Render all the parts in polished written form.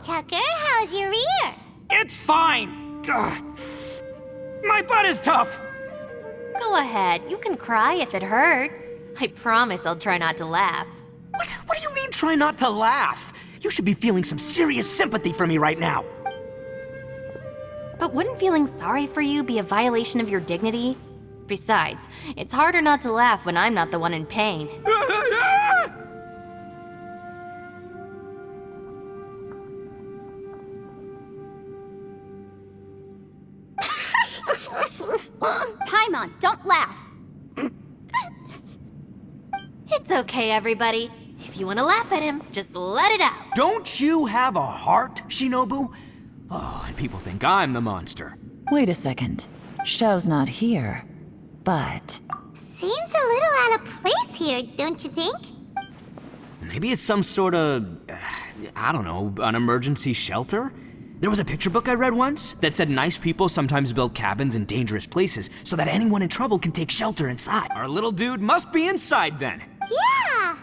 Chucker, how's your ear? It's fine! Ugh. My butt is tough! Go ahead, you can cry if it hurts. I promise I'll try not to laugh. What do you mean try not to laugh? You should be feeling some serious sympathy for me right now. But wouldn't feeling sorry for you be a violation of your dignity? Besides, it's harder not to laugh when I'm not the one in pain. Paimon, don't laugh. It's okay, everybody. If you want to laugh at him, just let it out. Don't you have a heart, Shinobu? Oh, and people think I'm the monster. Wait a second. Xiao's not here, but... Seems a little out of place here, don't you think? Maybe it's some sort of, I don't know, an emergency shelter? There was a picture book I read once that said nice people sometimes build cabins in dangerous places so that anyone in trouble can take shelter inside. Our little dude must be inside then. Yeah!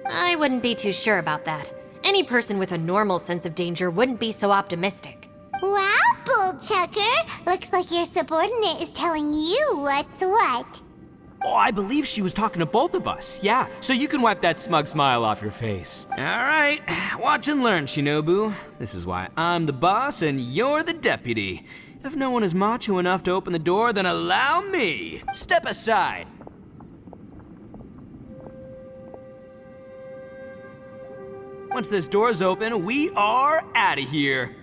I wouldn't be too sure about that. Any person with a normal sense of danger wouldn't be so optimistic. Wow, Bull Chucker! Looks like your subordinate is telling you what's what. Oh, I believe she was talking to both of us. Yeah, so you can wipe that smug smile off your face. All right, watch and learn, Shinobu. This is why I'm the boss and you're the deputy. If no one is macho enough to open the door, then allow me. Step aside. Once this door's open, we are out of here.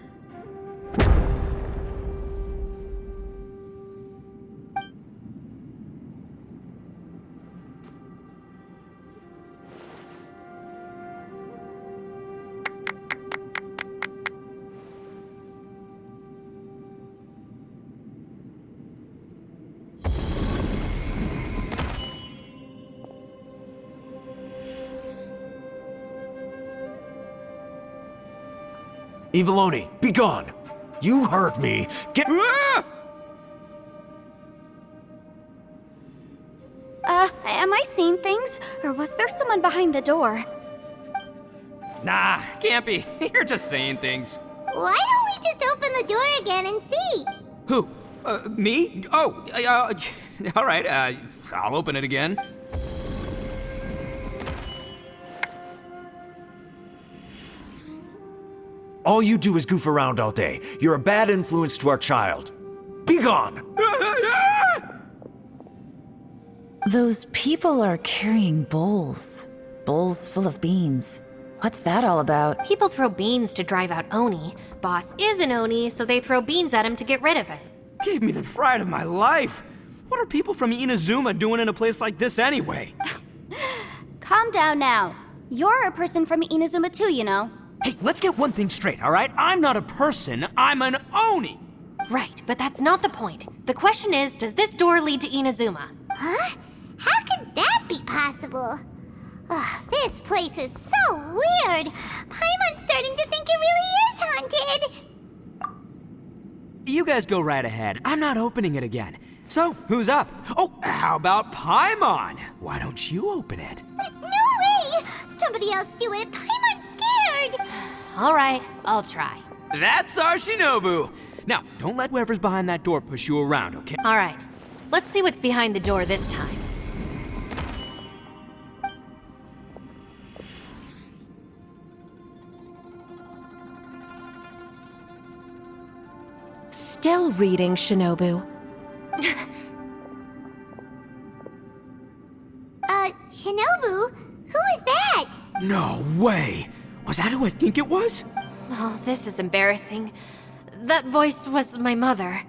Eviloni, be gone! You heard me! Get— Ah! Am I seeing things? Or was there someone behind the door? Nah, can't be. You're just saying things. Why don't we just open the door again and see? Who? Me? Oh, all right, I'll open it again. All you do is goof around all day. You're a bad influence to our child. Be gone! Those people are carrying bowls. Bowls full of beans. What's that all about? People throw beans to drive out Oni. Boss is an Oni, so they throw beans at him to get rid of him. Gave me the fright of my life. What are people from Inazuma doing in a place like this anyway? Calm down now. You're a person from Inazuma too, you know. Hey, let's get one thing straight, all right? I'm not a person, I'm an Oni! Right, but that's not the point. The question is, does this door lead to Inazuma? Huh? How could that be possible? Ugh, this place is so weird. Paimon's starting to think it really is haunted. You guys go right ahead. I'm not opening it again. So, who's up? Oh, how about Paimon? Why don't you open it? No way! Somebody else do it. Paimon's scared. All right, I'll try. That's our Shinobu! Now, don't let whoever's behind that door push you around, okay? All right, let's see what's behind the door this time. Still reading, Shinobu. Shinobu? Who is that? No way! Was that who I think it was? Oh, this is embarrassing. That voice was my mother.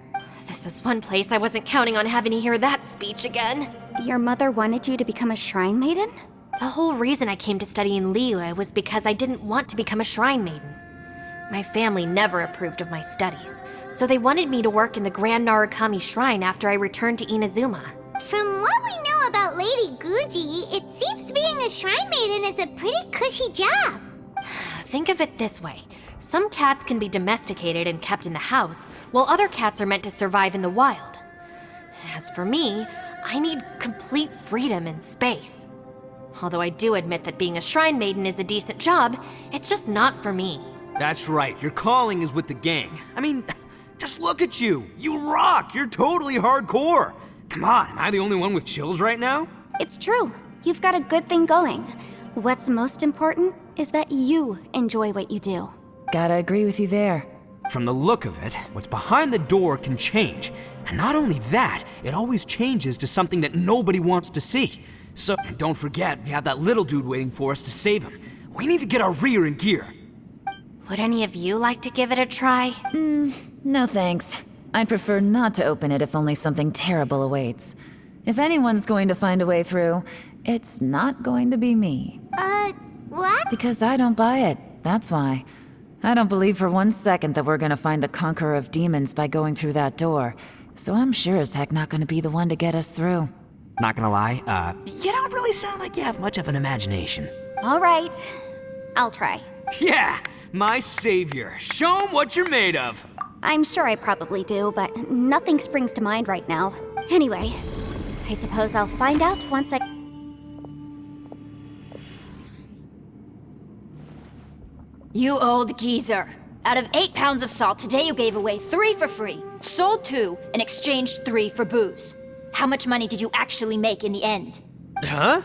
This was one place I wasn't counting on having to hear that speech again. Your mother wanted you to become a shrine maiden? The whole reason I came to study in Liyue was because I didn't want to become a shrine maiden. My family never approved of my studies, so they wanted me to work in the Grand Narukami Shrine after I returned to Inazuma. From what we know about Lady Guji, it seems being a shrine maiden is a pretty cushy job. Think of it this way. Some cats can be domesticated and kept in the house, while other cats are meant to survive in the wild. As for me, I need complete freedom and space. Although I do admit that being a shrine maiden is a decent job, it's just not for me. That's right, your calling is with the gang. I mean, just look at you. You rock. You're totally hardcore. Come on, am I the only one with chills right now? It's true. You've got a good thing going. What's most important is that you enjoy what you do. Gotta agree with you there. From the look of it, what's behind the door can change. And not only that, it always changes to something that nobody wants to see. So, and don't forget, we have that little dude waiting for us to save him. We need to get our rear in gear. Would any of you like to give it a try? No thanks. I'd prefer not to open it if only something terrible awaits. If anyone's going to find a way through, it's not going to be me. What? Because I don't buy it, that's why. I don't believe for 1 second that we're gonna find the conqueror of demons by going through that door. So I'm sure as heck not gonna be the one to get us through. Not gonna lie, you don't really sound like you have much of an imagination. All right, I'll try. Yeah, my savior. Show 'em what you're made of. I'm sure I probably do, but nothing springs to mind right now. Anyway, I suppose I'll find out once I... You old geezer. Out of 8 pounds of salt, today you gave away 3 for free, sold 2, and exchanged 3 for booze. How much money did you actually make in the end? Huh?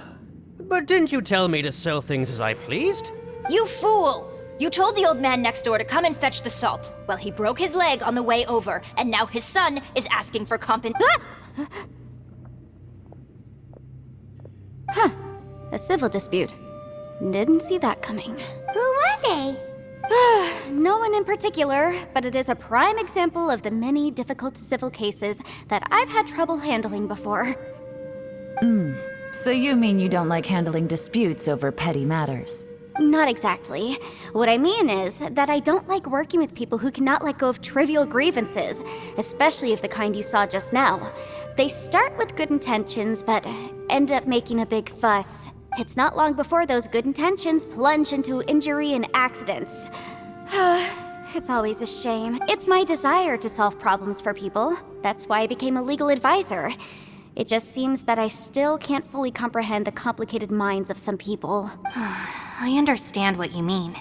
But didn't you tell me to sell things as I pleased? You fool! You told the old man next door to come and fetch the salt. Well, he broke his leg on the way over, and now his son is asking for A civil dispute. Didn't see that coming. Who were they? No one in particular, but it is a prime example of the many difficult civil cases that I've had trouble handling before. So you mean you don't like handling disputes over petty matters? Not exactly. What I mean is that I don't like working with people who cannot let go of trivial grievances, especially of the kind you saw just now. They start with good intentions, but end up making a big fuss. It's not long before those good intentions plunge into injury and accidents. It's always a shame. It's my desire to solve problems for people. That's why I became a legal advisor. It just seems that I still can't fully comprehend the complicated minds of some people. I understand what you mean.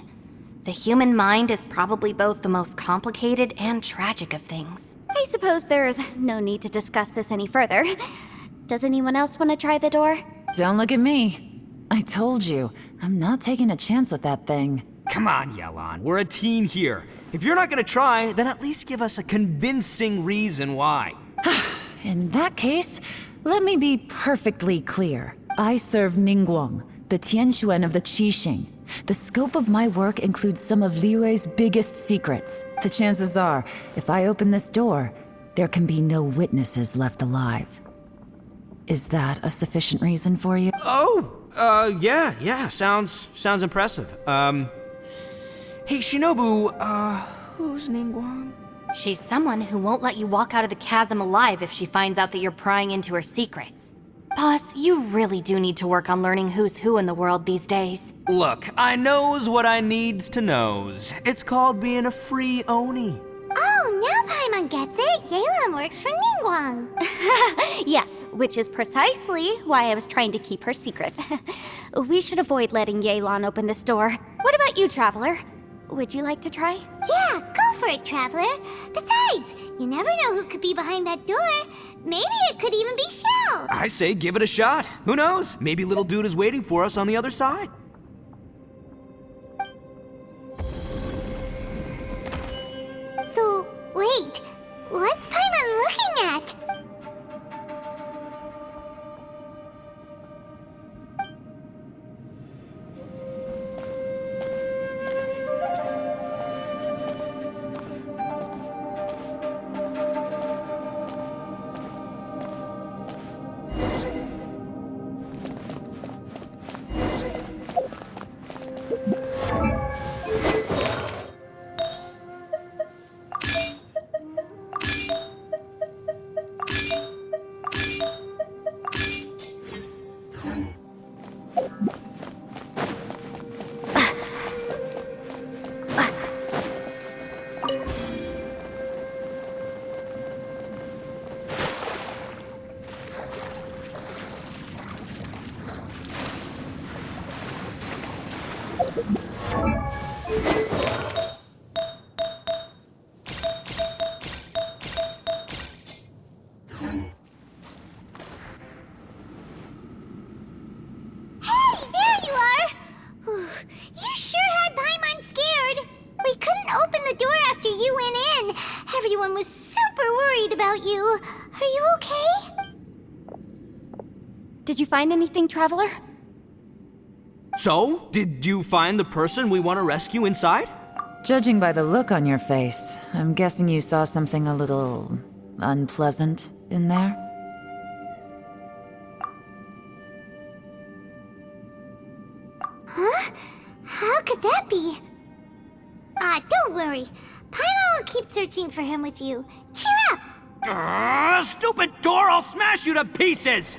The human mind is probably both the most complicated and tragic of things. I suppose there's no need to discuss this any further. Does anyone else want to try the door? Don't look at me. I told you, I'm not taking a chance with that thing. Come on, Yelan, we're a team here. If you're not gonna try, then at least give us a convincing reason why. In that case, let me be perfectly clear. I serve Ningguang, the Tianquan of the Qixing. The scope of my work includes some of Liyue's biggest secrets. The chances are, if I open this door, there can be no witnesses left alive. Is that a sufficient reason for you? Yeah, sounds impressive. Hey, Shinobu, who's Ningguang? She's someone who won't let you walk out of the chasm alive if she finds out that you're prying into her secrets. Boss, you really do need to work on learning who's who in the world these days. Look, I knows what I needs to knows. It's called being a free Oni. Oh, now Paimon gets it. Yelan works for Ningguang. Yes, which is precisely why I was trying to keep her secret. We should avoid letting Yelan open this door. What about you, Traveler? Would you like to try? Yeah, go for it, Traveler. Besides, you never know who could be behind that door. Maybe it could even be Shell. I say give it a shot. Who knows? Maybe little dude is waiting for us on the other side. So, wait. What's Paimon looking at? Hey, there you are! Whew, you sure had Paimon scared. We couldn't open the door after you went in. Everyone was super worried about you. Are you okay? Did you find anything, Traveler? So, did you find the person we want to rescue inside? Judging by the look on your face, I'm guessing you saw something a little unpleasant in there? Huh? How could that be? Don't worry. Paimon will keep searching for him with you. Cheer up! Stupid door! I'll smash you to pieces!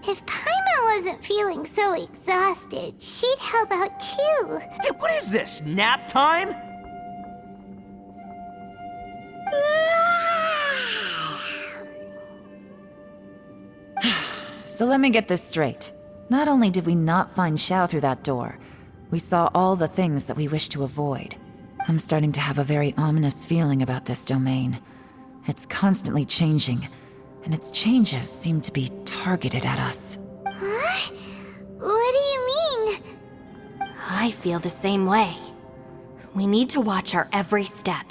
If Paimon wasn't feeling so exhausted, she'd help out too. Hey, what is this? Nap time? So let me get this straight. Not only did we not find Xiao through that door, we saw all the things that we wish to avoid. I'm starting to have a very ominous feeling about this domain. It's constantly changing, and its changes seem to be targeted at us. Huh? What do you mean? I feel the same way. We need to watch our every step.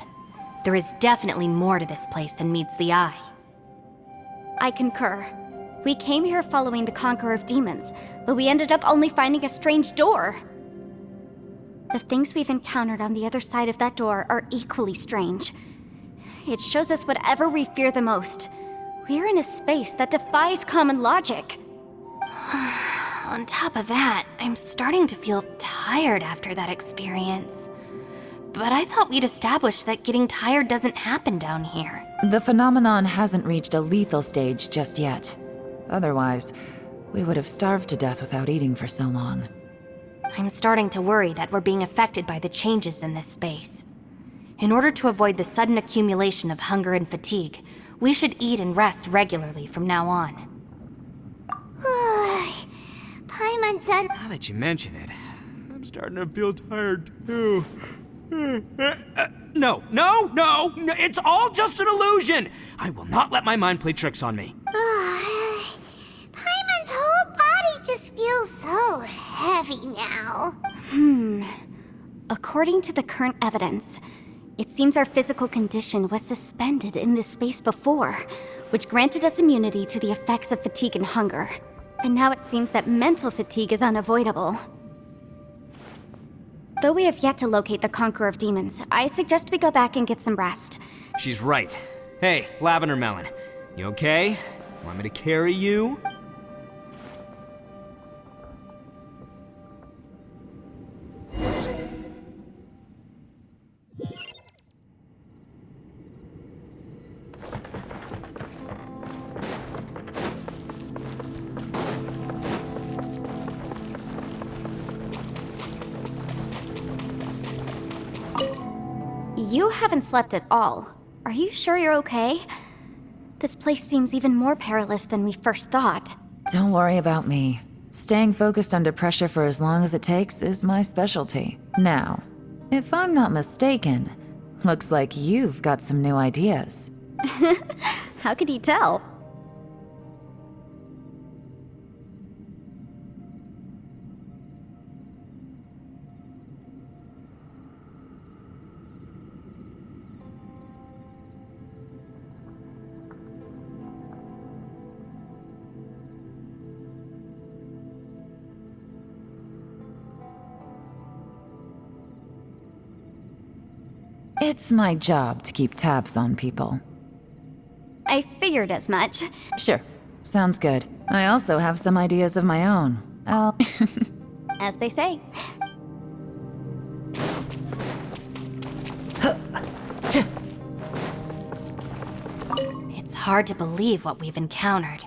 There is definitely more to this place than meets the eye. I concur. We came here following the Conqueror of Demons, but we ended up only finding a strange door. The things we've encountered on the other side of that door are equally strange. It shows us whatever we fear the most. We're in a space that defies common logic. On top of that, I'm starting to feel tired after that experience. But I thought we'd established that getting tired doesn't happen down here. The phenomenon hasn't reached a lethal stage just yet. Otherwise, we would have starved to death without eating for so long. I'm starting to worry that we're being affected by the changes in this space. In order to avoid the sudden accumulation of hunger and fatigue, we should eat and rest regularly from now on. Paimon-san, Now that you mention it, I'm starting to feel tired too. No, it's all just an illusion! I will not let my mind play tricks on me. Paimon's whole body just feels so heavy now. According to the current evidence, it seems our physical condition was suspended in this space before, which granted us immunity to the effects of fatigue and hunger. And now it seems that mental fatigue is unavoidable. Though we have yet to locate the Conqueror of Demons, I suggest we go back and get some rest. She's right. Hey, Lavender Melon, you okay? Want me to carry you? You haven't slept at all. Are you sure you're okay? This place seems even more perilous than we first thought. Don't worry about me. Staying focused under pressure for as long as it takes is my specialty. Now, if I'm not mistaken, looks like you've got some new ideas. How could you tell? It's my job to keep tabs on people. I figured as much. Sure, sounds good. I also have some ideas of my own. As they say. It's hard to believe what we've encountered.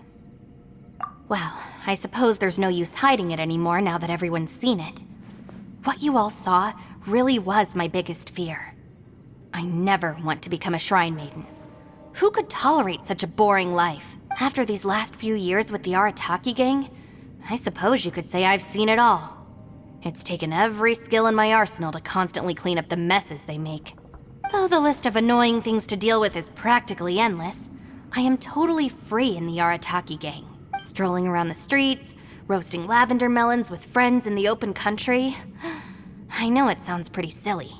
Well, I suppose there's no use hiding it anymore now that everyone's seen it. What you all saw really was my biggest fear. I never want to become a Shrine Maiden. Who could tolerate such a boring life? After these last few years with the Arataki gang, I suppose you could say I've seen it all. It's taken every skill in my arsenal to constantly clean up the messes they make. Though the list of annoying things to deal with is practically endless, I am totally free in the Arataki gang. Strolling around the streets, roasting lavender melons with friends in the open country. I know it sounds pretty silly,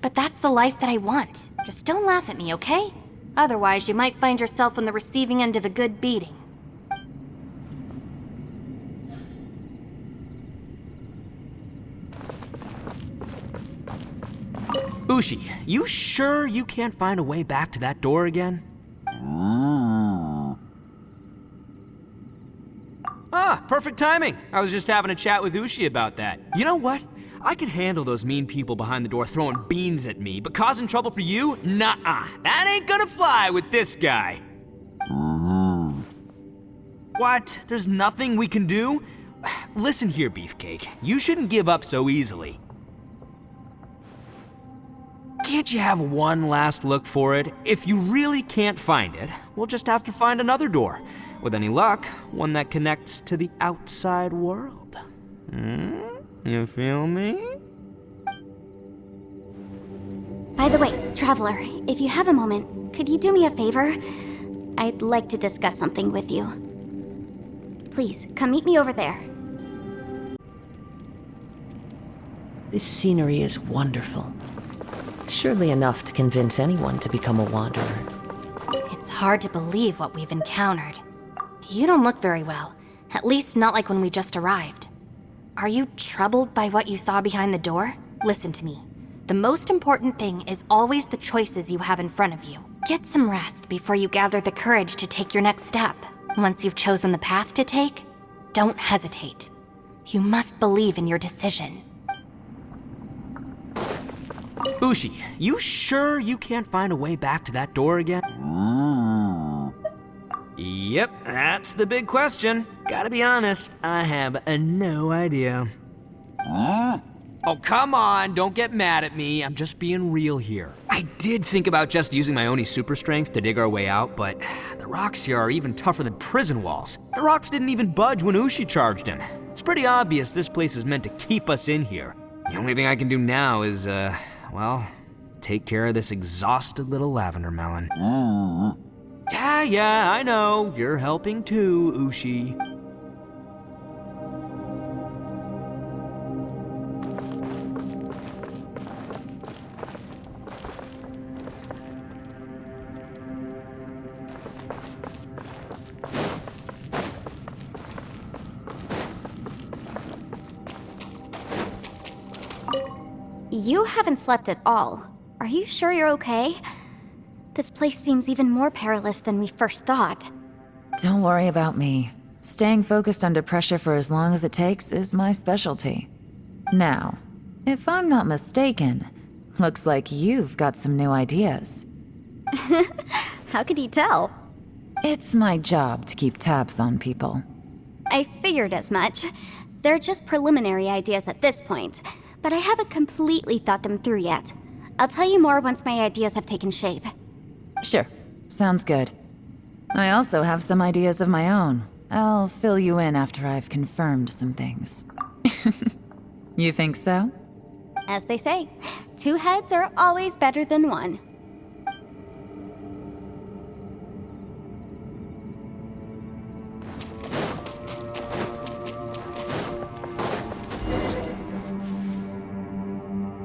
but that's the life that I want. Just don't laugh at me, okay? Otherwise, you might find yourself on the receiving end of a good beating. Ushi, you sure you can't find a way back to that door again? Ah, perfect timing. I was just having a chat with Ushi about that. You know what? I can handle those mean people behind the door throwing beans at me, but causing trouble for you? Nuh-uh. That ain't gonna fly with this guy. What? There's nothing we can do? Listen here, Beefcake. You shouldn't give up so easily. Can't you have one last look for it? If you really can't find it, we'll just have to find another door. With any luck, one that connects to the outside world. You feel me? By the way, Traveler, if you have a moment, could you do me a favor? I'd like to discuss something with you. Please, come meet me over there. This scenery is wonderful. Surely enough to convince anyone to become a wanderer. It's hard to believe what we've encountered. You don't look very well, at least not like when we just arrived. Are you troubled by what you saw behind the door? Listen to me. The most important thing is always the choices you have in front of you. Get some rest before you gather the courage to take your next step. Once you've chosen the path to take, don't hesitate. You must believe in your decision. Ushi, you sure you can't find a way back to that door again? Yep, that's the big question. Gotta be honest, I have no idea. Oh, come on, don't get mad at me. I'm just being real here. I did think about just using my Oni super strength to dig our way out, but the rocks here are even tougher than prison walls. The rocks didn't even budge when Ushi charged him. It's pretty obvious this place is meant to keep us in here. The only thing I can do now is, well, take care of this exhausted little lavender melon. Yeah, I know. You're helping too, Ushi. You haven't slept at all. Are you sure you're okay? This place seems even more perilous than we first thought. Don't worry about me. Staying focused under pressure for as long as it takes is my specialty. Now, if I'm not mistaken, looks like you've got some new ideas. How could you tell? It's my job to keep tabs on people. I figured as much. They're just preliminary ideas at this point, but I haven't completely thought them through yet. I'll tell you more once my ideas have taken shape. Sure, sounds good. I also have some ideas of my own. I'll fill you in after I've confirmed some things. You think so? As they say, 2 heads are always better than 1.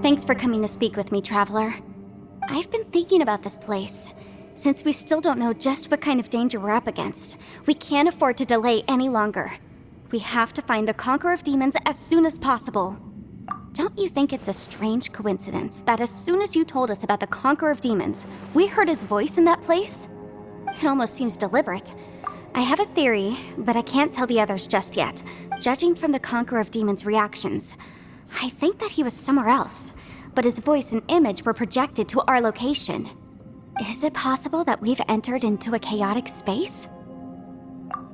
Thanks for coming to speak with me, Traveler. I've been thinking about this place. Since we still don't know just what kind of danger we're up against, we can't afford to delay any longer. We have to find the Conqueror of Demons as soon as possible. Don't you think it's a strange coincidence that as soon as you told us about the Conqueror of Demons, we heard his voice in that place? It almost seems deliberate. I have a theory, but I can't tell the others just yet. Judging from the Conqueror of Demons' reactions, I think that he was somewhere else, but his voice and image were projected to our location. Is it possible that we've entered into a chaotic space?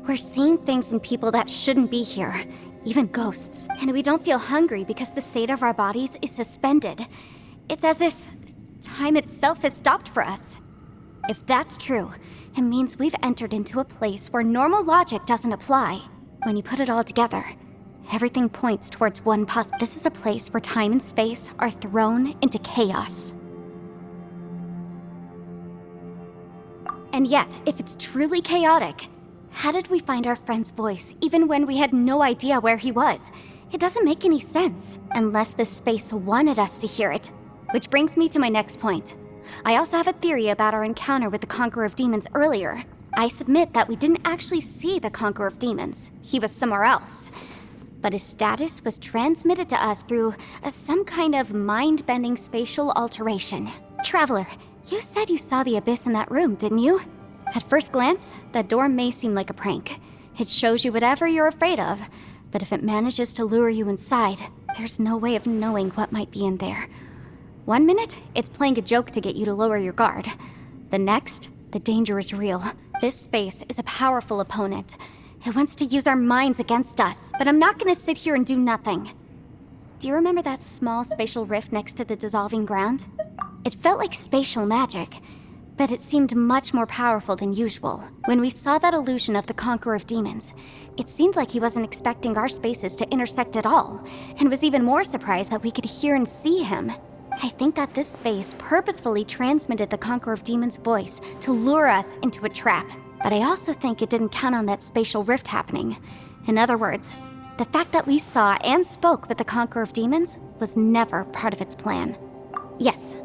We're seeing things in people that shouldn't be here, even ghosts, and we don't feel hungry because the state of our bodies is suspended. It's as if time itself has stopped for us. If that's true, it means we've entered into a place where normal logic doesn't apply. When you put it all together, everything points towards one This is a place where time and space are thrown into chaos. And yet, if it's truly chaotic, how did we find our friend's voice even when we had no idea where he was? It doesn't make any sense, unless this space wanted us to hear it. Which brings me to my next point. I also have a theory about our encounter with the Conqueror of Demons earlier. I submit that we didn't actually see the Conqueror of Demons. He was somewhere else. But his status was transmitted to us through some kind of mind-bending spatial alteration. Traveler, you said you saw the abyss in that room, didn't you? At first glance, that door may seem like a prank. It shows you whatever you're afraid of, but if it manages to lure you inside, there's no way of knowing what might be in there. 1 minute, it's playing a joke to get you to lower your guard. The next, the danger is real. This space is a powerful opponent. It wants to use our minds against us, but I'm not gonna sit here and do nothing. Do you remember that small spatial rift next to the dissolving ground? It felt like spatial magic, but it seemed much more powerful than usual. When we saw that illusion of the Conqueror of Demons, it seemed like he wasn't expecting our spaces to intersect at all, and was even more surprised that we could hear and see him. I think that this space purposefully transmitted the Conqueror of Demons' voice to lure us into a trap. But I also think it didn't count on that spatial rift happening. In other words, the fact that we saw and spoke with the Conqueror of Demons was never part of its plan. Yes.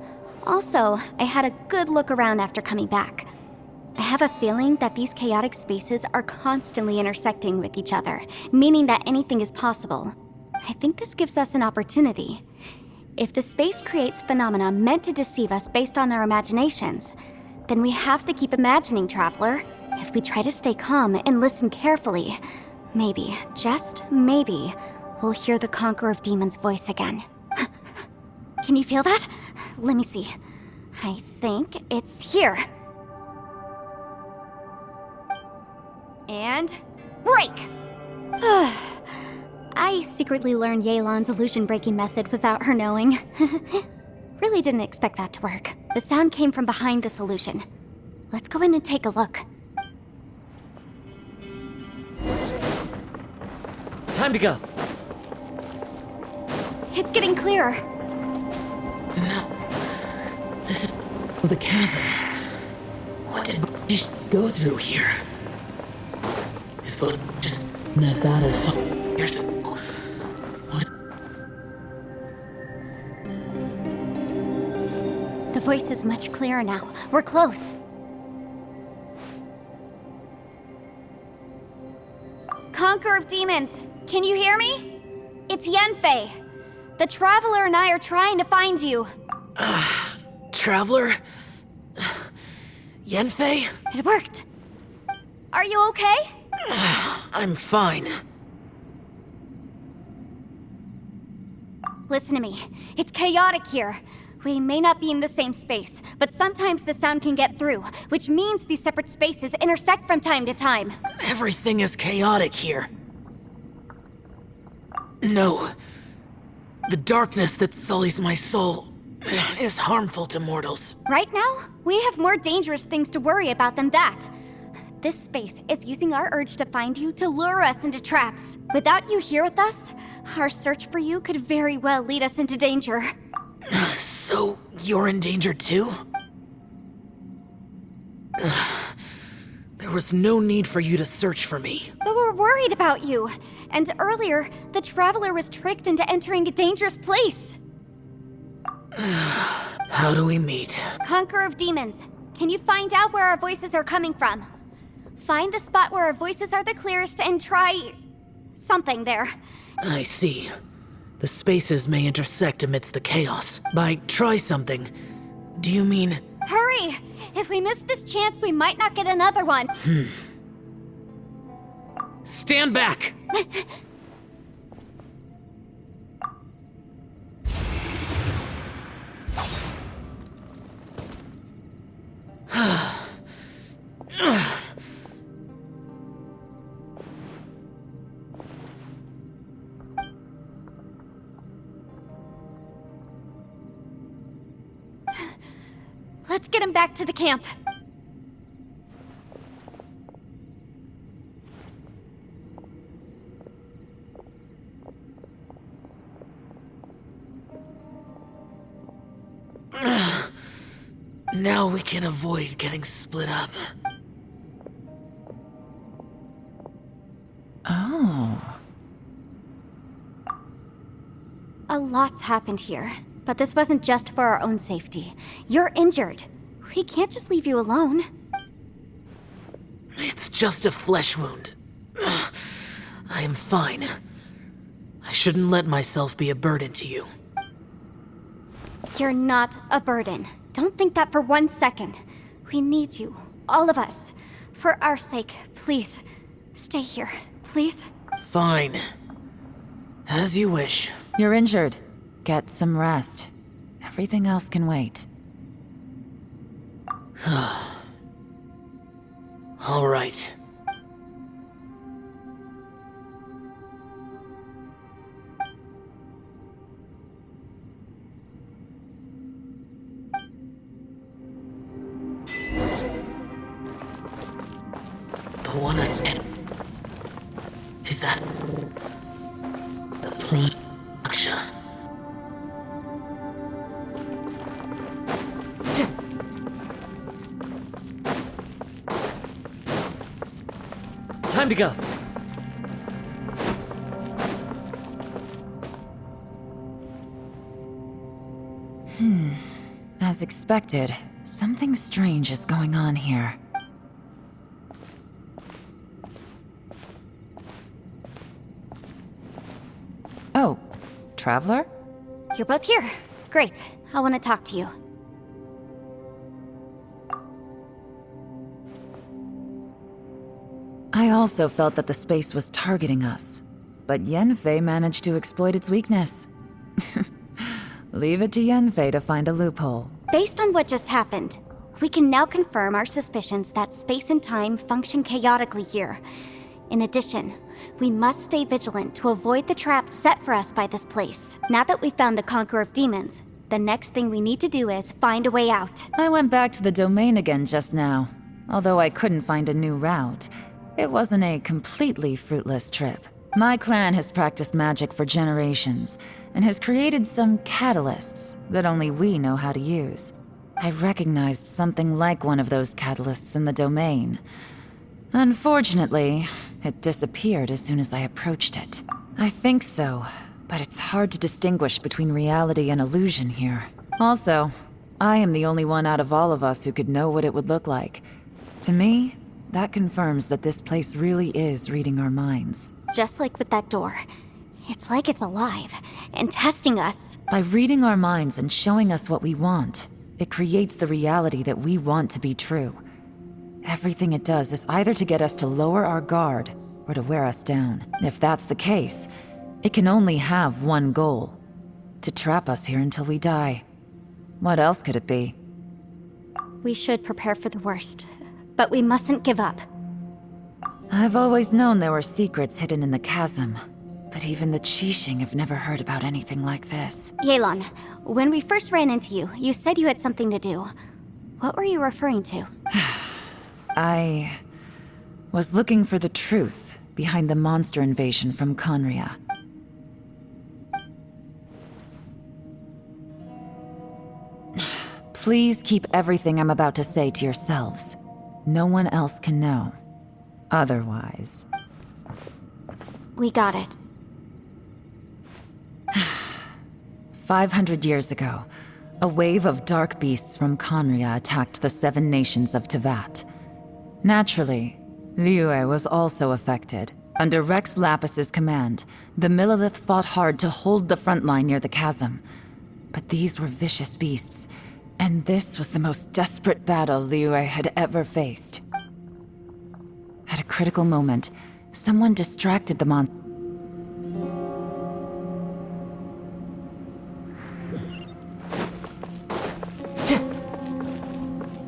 Also, I had a good look around after coming back. I have a feeling that these chaotic spaces are constantly intersecting with each other, meaning that anything is possible. I think this gives us an opportunity. If the space creates phenomena meant to deceive us based on our imaginations, then we have to keep imagining, Traveler. If we try to stay calm and listen carefully, maybe, just maybe, we'll hear the Conqueror of Demons' voice again. Can you feel that? Let me see. I think it's here. And break! I secretly learned Yelan's illusion-breaking method without her knowing. Really didn't expect that to work. The sound came from behind this illusion. Let's go in and take a look. Time to go. It's getting clearer. No. This is the chasm. What did British go through here? If it was just in that battle years ago. What? The voice is much clearer now. We're close. Conqueror of Demons, can you hear me? It's Yenfei. The Traveler and I are trying to find you. Traveler? Yenfei? It worked. Are you okay? I'm fine. Listen to me. It's chaotic here. We may not be in the same space, but sometimes the sound can get through, which means these separate spaces intersect from time to time. Everything is chaotic here. No. The darkness that sullies my soul is harmful to mortals. Right now, we have more dangerous things to worry about than that. This space is using our urge to find you to lure us into traps. Without you here with us, our search for you could very well lead us into danger. So, you're in danger too? There was no need for you to search for me. But we're worried about you. And earlier, the Traveler was tricked into entering a dangerous place. How do we meet? Conqueror of Demons, can you find out where our voices are coming from? Find the spot where our voices are the clearest and try... something there. I see. The spaces may intersect amidst the chaos. By try something, do you mean... Hurry! If we miss this chance, we might not get another one. Stand back! Let's get him back to the camp. now we can avoid getting split up. Oh. A lot's happened here, but this wasn't just for our own safety. You're injured. We can't just leave you alone. It's just a flesh wound. I am fine. I shouldn't let myself be a burden to you. You're not a burden. Don't think that for 1 second. We need you, all of us. For our sake, please, stay here, please. Fine. As you wish. You're injured. Get some rest. Everything else can wait. All right. The one ahead. Is that the Aksha? Time to go. As expected, something strange is going on here. Oh, Traveler? You're both here. Great. I want to talk to you. I also felt that the space was targeting us, but Yenfei managed to exploit its weakness. Leave it to Yenfei to find a loophole. Based on what just happened, we can now confirm our suspicions that space and time function chaotically here. In addition, we must stay vigilant to avoid the traps set for us by this place. Now that we've found the Conqueror of Demons, the next thing we need to do is find a way out. I went back to the domain again just now. Although I couldn't find a new route, it wasn't a completely fruitless trip. My clan has practiced magic for generations, and has created some catalysts that only we know how to use. I recognized something like one of those catalysts in the domain. Unfortunately, it disappeared as soon as I approached it. I think so, but it's hard to distinguish between reality and illusion here. Also, I am the only one out of all of us who could know what it would look like. To me, that confirms that this place really is reading our minds. Just like with that door. It's like it's alive, and testing us. By reading our minds and showing us what we want, it creates the reality that we want to be true. Everything it does is either to get us to lower our guard, or to wear us down. If that's the case, it can only have one goal: to trap us here until we die. What else could it be? We should prepare for the worst, but we mustn't give up. I've always known there were secrets hidden in the chasm, but even the Qixing have never heard about anything like this. Yelan, when we first ran into you, you said you had something to do. What were you referring to? I was looking for the truth behind the monster invasion from Conria. Please keep everything I'm about to say to yourselves. No one else can know. Otherwise... We got it. 500 years ago, a wave of dark beasts from Conria attacked the 7 nations of Tevat. Naturally, Liyue was also affected. Under Rex Lapis's command, the Millelith fought hard to hold the front line near the chasm. But these were vicious beasts, and this was the most desperate battle Liyue had ever faced. At a critical moment, someone distracted the monster.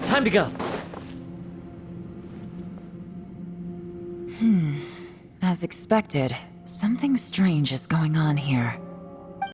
Time to go. As expected, something strange is going on here.